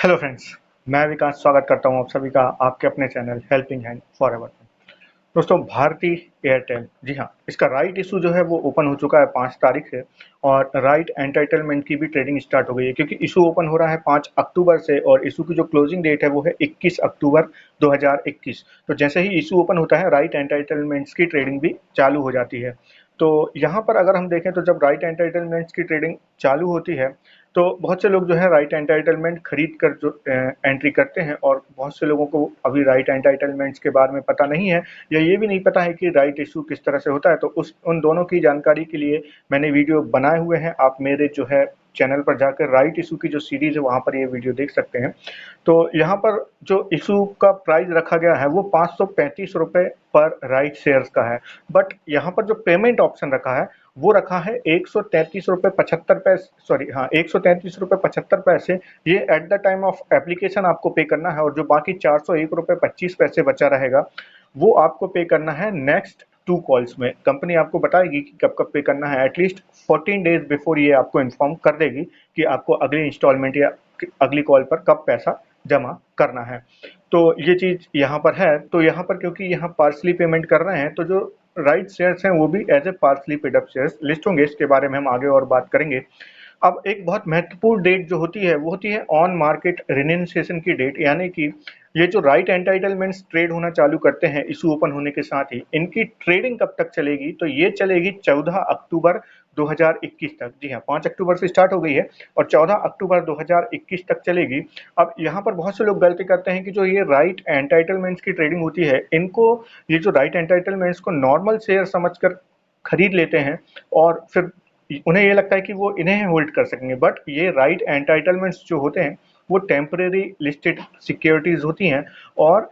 Hello friends, मैं विकास स्वागत करता हूं आप सभी का आपके अपने चैनल हेल्पिंग हैंड फॉरएवर में। दोस्तों, भारती एयरटेल, जी हाँ, इसका राइट इशू जो है वो ओपन हो चुका है 5 तारीख से। और राइट एंटाइटलमेंट की भी ट्रेडिंग स्टार्ट हो गई है, क्योंकि इशू ओपन हो रहा है 5 अक्टूबर से और इशू की जो क्लोजिंग डेट है वो है 21 अक्टूबर 2021। तो जैसे ही इशू ओपन होता है, राइट एंटाइटलमेंट्स की ट्रेडिंग भी चालू हो जाती है। तो यहाँ पर अगर हम देखें तो जब राइट एंटाइटलमेंट्स की ट्रेडिंग चालू होती है तो बहुत से लोग जो है राइट एंटाइटलमेंट खरीद कर जो एंट्री करते हैं, और बहुत से लोगों को अभी राइट एंटाइटलमेंट्स के बारे में पता नहीं है या ये भी नहीं पता है कि राइट इशू किस तरह से होता है। तो उस उन दोनों की जानकारी के लिए मैंने वीडियो बनाए हुए हैं। आप मेरे जो है चैनल पर जाकर राइट इशू की जो सीरीज है वहाँ पर ये वीडियो देख सकते हैं। तो यहाँ पर जो इशू का प्राइस रखा गया है वो 535 रुपये पर राइट शेयर्स का है। बट यहाँ पर जो पेमेंट ऑप्शन रखा है वो रखा है 133 रुपये 75 पैसे, सॉरी हाँ, 133 रुपये 75 पैसे। ये at the time of application आपको पे करना है, और जो बाकी 401 रुपये 25 पैसे बचा रहेगा वो आपको पे करना है नेक्स्ट 2 कॉल्स में। कंपनी आपको बताएगी कि कब कब पे करना है। एटलीस्ट 14 डेज बिफोर ये आपको इन्फॉर्म कर देगी कि आपको अगली इंस्टॉलमेंट या अगली कॉल पर कब पैसा जमा करना है। तो ये चीज़ यहाँ पर है। तो यहाँ पर क्योंकि यहाँ पार्सली पेमेंट कर रहे हैं, तो जो राइट शेयर्स हैं वो भी as a partly paid up shares list होंगे। इसके बारे में हम आगे और बात करेंगे। अब एक बहुत महत्वपूर्ण डेट जो होती है वो होती है ऑन मार्केट रिनंसिएशन की डेट, यानी कि ये जो राइट एंटाइटलमेंट्स ट्रेड होना चालू करते हैं इशू ओपन होने के साथ ही, इनकी ट्रेडिंग कब तक चलेगी? तो ये चलेगी 14 अक्टूबर 2021 तक। जी हाँ, 5 अक्टूबर से स्टार्ट हो गई है और 14 अक्टूबर 2021 तक चलेगी। अब यहाँ पर बहुत से लोग गलती करते हैं कि जो ये राइट एंटाइटलमेंट्स की ट्रेडिंग होती है, इनको ये जो राइट एंटाइटलमेंट्स को नॉर्मल शेयर समझकर खरीद लेते हैं, और फिर उन्हें ये लगता है कि वो इन्हें होल्ड कर सकेंगे। बट ये राइट एंटाइटलमेंट्स जो होते हैं वो टेम्परेरी लिस्टेड सिक्योरिटीज होती हैं, और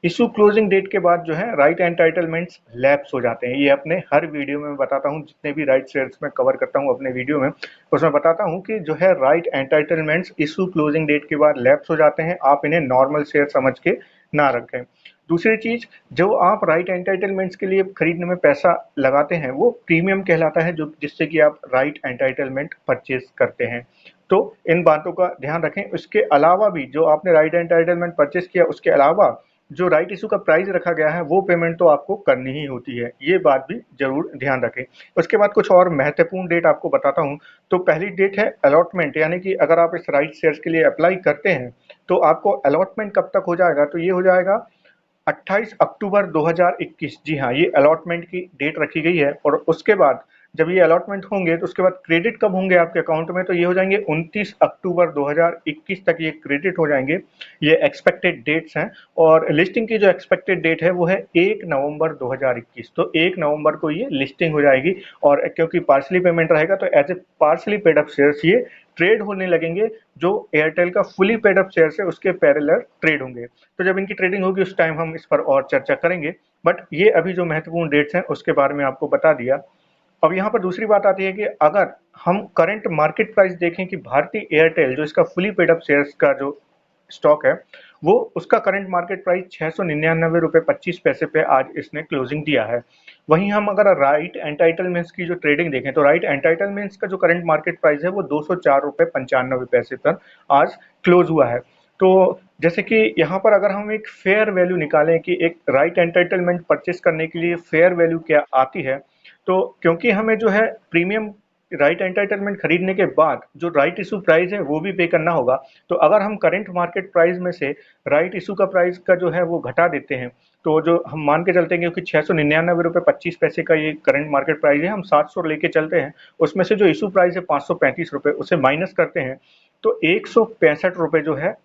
इशू क्लोजिंग डेट के बाद जो है राइट एंटाइटलमेंट्स लैप्स हो जाते हैं। ये अपने हर वीडियो में बताता हूँ, जितने भी राइट शेयर्स में कवर करता हूँ अपने वीडियो में, उसमें बताता हूँ कि जो है right entitlements issue closing date के बाद लैप्स हो जाते हैं। आप इन्हें नॉर्मल शेयर समझ के ना रखें। दूसरी चीज, जो आप राइट एंटाइटलमेंट्स के लिए खरीदने में पैसा लगाते हैं वो प्रीमियम कहलाता है, जो जिससे कि आप राइट एंटाइटलमेंट परचेज करते हैं। तो इन बातों का ध्यान रखें। इसके अलावा भी जो आपने राइट एंटाइटलमेंट परचेज किया, उसके अलावा जो राइट इशू का प्राइस रखा गया है वो पेमेंट तो आपको करनी ही होती है। ये बात भी जरूर ध्यान रखें। उसके बाद कुछ और महत्वपूर्ण डेट आपको बताता हूँ। तो पहली डेट है अलॉटमेंट, यानी कि अगर आप इस राइट शेयर्स के लिए अप्लाई करते हैं तो आपको अलॉटमेंट कब तक हो जाएगा? तो ये हो जाएगा 28 अक्टूबर 2021। जी हाँ, ये अलॉटमेंट की डेट रखी गई है। और उसके बाद जब ये अलॉटमेंट होंगे तो उसके बाद क्रेडिट कब होंगे आपके अकाउंट में? तो ये हो जाएंगे 29 अक्टूबर 2021 तक ये क्रेडिट हो जाएंगे। ये एक्सपेक्टेड डेट्स हैं। और लिस्टिंग की जो एक्सपेक्टेड डेट है वो है 1 नवंबर 2021। तो 1 नवंबर को ये लिस्टिंग हो जाएगी। और क्योंकि पार्सली पेमेंट रहेगा तो as a partly paid up shares ये ट्रेड होने लगेंगे। जो एयरटेल का फुली पेड अप शेयर्स है उसके पैरेलल ट्रेड होंगे। तो जब इनकी ट्रेडिंग होगी उस टाइम हम इस पर और चर्चा करेंगे। बट ये अभी जो महत्वपूर्ण डेट्स हैं उसके बारे में आपको बता दिया। अब यहाँ पर दूसरी बात आती है कि अगर हम करंट मार्केट प्राइस देखें कि भारती एयरटेल जो इसका फुली पेड अप शेयर्स का जो स्टॉक है वो उसका करंट मार्केट प्राइस 699 रुपये 25 पैसे पे आज इसने क्लोजिंग दिया है। वहीं हम अगर राइट एंटाइटलमेंट्स की जो ट्रेडिंग देखें तो राइट एंटाइटलमेंट्स का जो करंट मार्केट प्राइस है वो 204 रुपये 95 पैसे पर आज क्लोज हुआ है। तो जैसे कि यहाँ पर अगर हम एक फेयर वैल्यू निकालें कि एक राइट एंटाइटलमेंट परचेस करने के लिए फेयर वैल्यू क्या आती है, तो क्योंकि हमें जो है प्रीमियम राइट एंटाइटलमेंट खरीदने के बाद जो राइट इशू प्राइस है वो भी पे करना होगा। तो अगर हम करंट मार्केट प्राइस में से राइट इशू का प्राइस का जो है वो घटा देते हैं, तो जो हम मान के चलते हैं क्योंकि 699 रुपये 25 पैसे का ये करंट मार्केट प्राइस है, हम 700 लेके चलते हैं, उसमें से जो इशू प्राइस है 535 रुपये उसे माइनस करते हैं, तो 165 रुपये जो है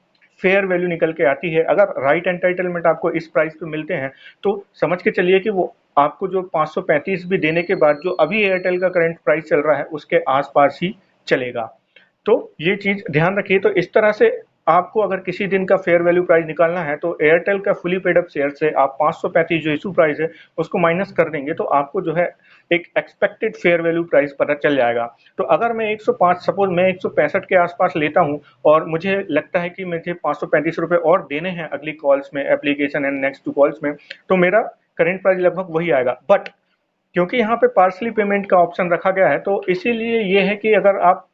फेयर वैल्यू निकल के आती है। अगर राइट एंटाइटलमेंट आपको इस प्राइस पे मिलते हैं तो समझ के चलिए कि वो आपको जो 535 भी देने के बाद जो अभी एयरटेल का करंट प्राइस चल रहा है उसके आसपास ही चलेगा। तो ये चीज ध्यान रखिए। तो इस तरह से आपको अगर किसी दिन का फेयर वैल्यू प्राइस निकालना है तो एयरटेल का फुली पेड अप शेयर से आप 535 जो इशू प्राइस है उसको माइनस कर देंगे, तो आपको जो है एक एक्सपेक्टेड फेयर वैल्यू प्राइस पता चल जाएगा। तो अगर मैं 105, सपोज मैं 165 के आसपास लेता हूं और मुझे लगता है कि मुझे 535 रुपये और देने हैं अगली कॉल्स में, एप्लीकेशन एंड नेक्स्ट 2 कॉल्स में, तो मेरा करंट प्राइस लगभग वही आएगा। बट क्योंकि यहाँ पे पार्सली पेमेंट का ऑप्शन रखा गया है तो इसीलिए ये है कि अगर आप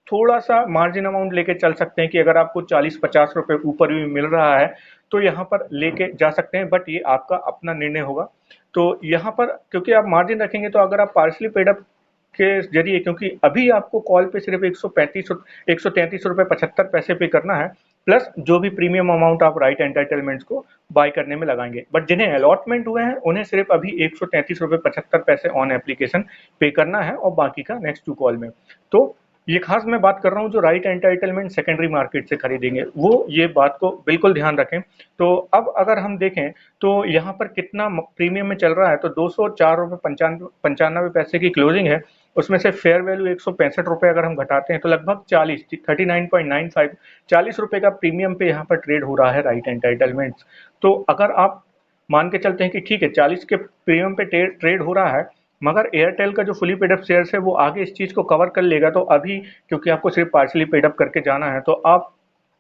थोड़ा-सा मार्जिन अमाउंट लेके चल सकते हैं कि अगर आपको 40-50 रुपए ऊपर भी मिल रहा है, तो यहाँ पर लेके जा सकते हैं, बट ये आपका अपना निर्णय होगा। तो यहाँ पर क्योंकि आप मार्जिन रखेंगे, तो अगर आप पार्शली पेड अप के ज़रिए, क्योंकि अभी आपको कॉल पे सिर्फ़ 133 रुपए 75 पैसे पे करना है, प्लस जो भी प्रीमियम अमाउंट आप राइट एंटाइटलमेंट्स को बाय करने में लगाएँगे। बट जिन्हें अलॉटमेंट हुए हैं, उन्हें सिर्फ़ अभी 133 रुपए 75 पैसे ऑन एप्लीकेशन पे करना है और बाकी का नेक्स्ट टू कॉल में। तो ये खास मैं बात कर रहा हूँ जो राइट एंटाइटलमेंट सेकेंडरी मार्केट से खरीदेंगे, वो ये बात को बिल्कुल ध्यान रखें। तो अब अगर हम देखें, तो यहाँ पर कितना प्रीमियम में चल रहा है, तो 204 रुपये 95 पैसे की क्लोजिंग है। उसमें से फेयर वैल्यू 165 रुपये अगर हम घटाते हैं, तो लगभग 39.95 40 रुपये का प्रीमियम पे यहाँ पर ट्रेड हो रहा है राइट एंटाइटलमेंट्स। तो अगर आप मान के चलते हैं कि ठीक है 40 के प्रीमियम पे ट्रेड हो रहा है, मगर एयरटेल का जो फुली पेड अप शेयर्स है वो आगे इस चीज़ को कवर कर लेगा, तो अभी क्योंकि आपको सिर्फ पार्शली पेड अप करके जाना है, तो आप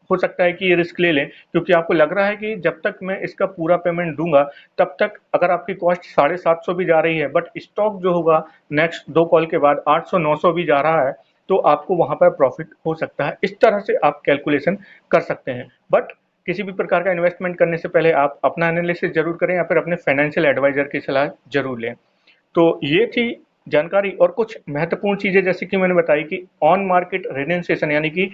हो सकता है कि ये रिस्क ले लें, क्योंकि आपको लग रहा है कि जब तक मैं इसका पूरा पेमेंट दूंगा, तब तक अगर आपकी कॉस्ट 750 भी जा रही है, बट स्टॉक जो होगा नेक्स्ट 2 कॉल के बाद 800-900 भी जा रहा है, तो आपको वहां पर प्रॉफिट हो सकता है। इस तरह से आप कैलकुलेशन कर सकते हैं। बट किसी भी प्रकार का इन्वेस्टमेंट करने से पहले आप अपना एनालिसिस जरूर करें, या फिर अपने फाइनेंशियल एडवाइजर की सलाह जरूर लें। तो ये थी जानकारी, और कुछ महत्वपूर्ण चीजें जैसे कि मैंने बताई कि ऑन मार्केट रेन्यूएशन यानी कि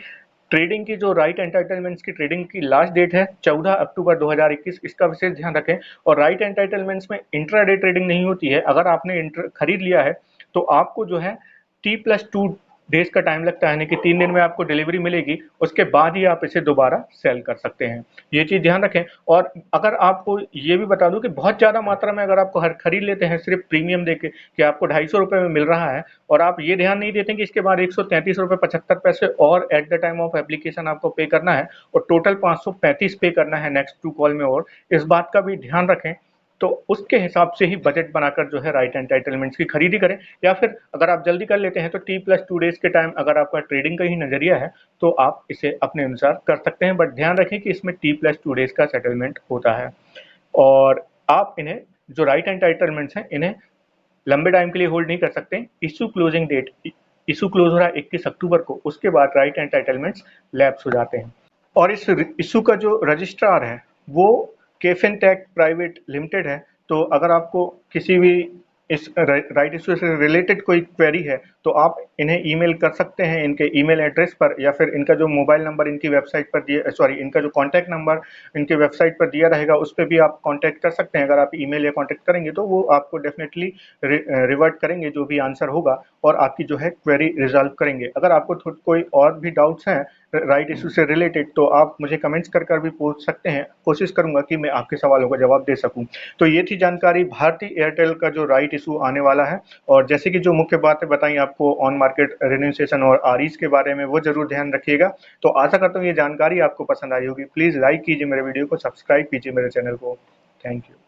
ट्रेडिंग की जो राइट एंटाइटलमेंट्स की ट्रेडिंग की लास्ट डेट है 14 अक्टूबर 2021, इसका विशेष ध्यान रखें। और राइट एंटाइटलमेंट्स में इंट्राडे ट्रेडिंग नहीं होती है। अगर आपने खरीद लिया है, तो आपको जो है T+2 डेज का टाइम लगता है, यानी कि 3 दिन में आपको डिलीवरी मिलेगी, उसके बाद ही आप इसे दोबारा सेल कर सकते हैं। ये चीज़ ध्यान रखें। और अगर आपको ये भी बता दूं कि बहुत ज़्यादा मात्रा में अगर आपको खरीद लेते हैं सिर्फ प्रीमियम देके कि आपको 250 रुपये में मिल रहा है, और आप ये ध्यान नहीं देते कि इसके बाद 133 रुपये 75 पैसे और at the time of application आपको पे करना है, और टोटल 535 पे करना है नेक्स्ट टू कॉल में, और इस बात का भी ध्यान रखें। तो उसके हिसाब से ही बजट बनाकर जो है राइट एंटाइटलमेंट्स की खरीदी करें। या फिर अगर आप जल्दी कर लेते हैं, तो T+2 डेज के टाइम अगर आपका ट्रेडिंग का ही नजरिया है, तो आप इसे अपने अनुसार कर सकते हैं। बट ध्यान रखें कि इसमें T+2 डेज का सेटलमेंट होता है, और आप इन्हें जो राइट एंटाइटलमेंट्स हैं, इन्हें लंबे टाइम के लिए होल्ड नहीं कर सकते। Issue closing date, issue close हो रहा है 21 अक्टूबर को, उसके बाद राइट एंटाइटलमेंट्स लैप्स हो जाते हैं। और इस इशू का जो रजिस्ट्रार है वो केफिन टेक प्राइवेट लिमिटेड है। तो अगर आपको किसी भी इस राइट इशू से रिलेटेड कोई क्वेरी है, तो आप इन्हें ईमेल कर सकते हैं इनके ईमेल एड्रेस पर, या फिर इनका जो मोबाइल नंबर इनकी वेबसाइट पर दिया, सॉरी, इनका जो कॉन्टैक्ट नंबर इनके वेबसाइट पर दिया रहेगा, उस पर भी आप कॉन्टैक्ट कर सकते हैं। अगर आप ईमेल या कॉन्टैक्ट करेंगे, तो वो आपको डेफिनेटली रिवर्ट करेंगे जो भी आंसर होगा, और आपकी जो है क्वेरी रिजॉल्व करेंगे। अगर आपको कोई और भी डाउट्स हैं राइट इशू से रिलेटेड, तो आप मुझे कमेंट्स कर भी पूछ सकते हैं। कोशिश करूंगा कि मैं आपके सवालों का जवाब दे सकूं। तो ये थी जानकारी भारती एयरटेल का जो राइट इशू आने वाला है। और जैसे कि जो मुख्य बातें बताई आपको ऑन मार्केट रेन्यूएशन और आरईज के बारे में, वो जरूर ध्यान रखिएगा। तो आशा करता हूँ ये जानकारी आपको पसंद आई होगी। प्लीज लाइक कीजिए मेरे वीडियो को, सब्सक्राइब कीजिए मेरे चैनल को। Thank you.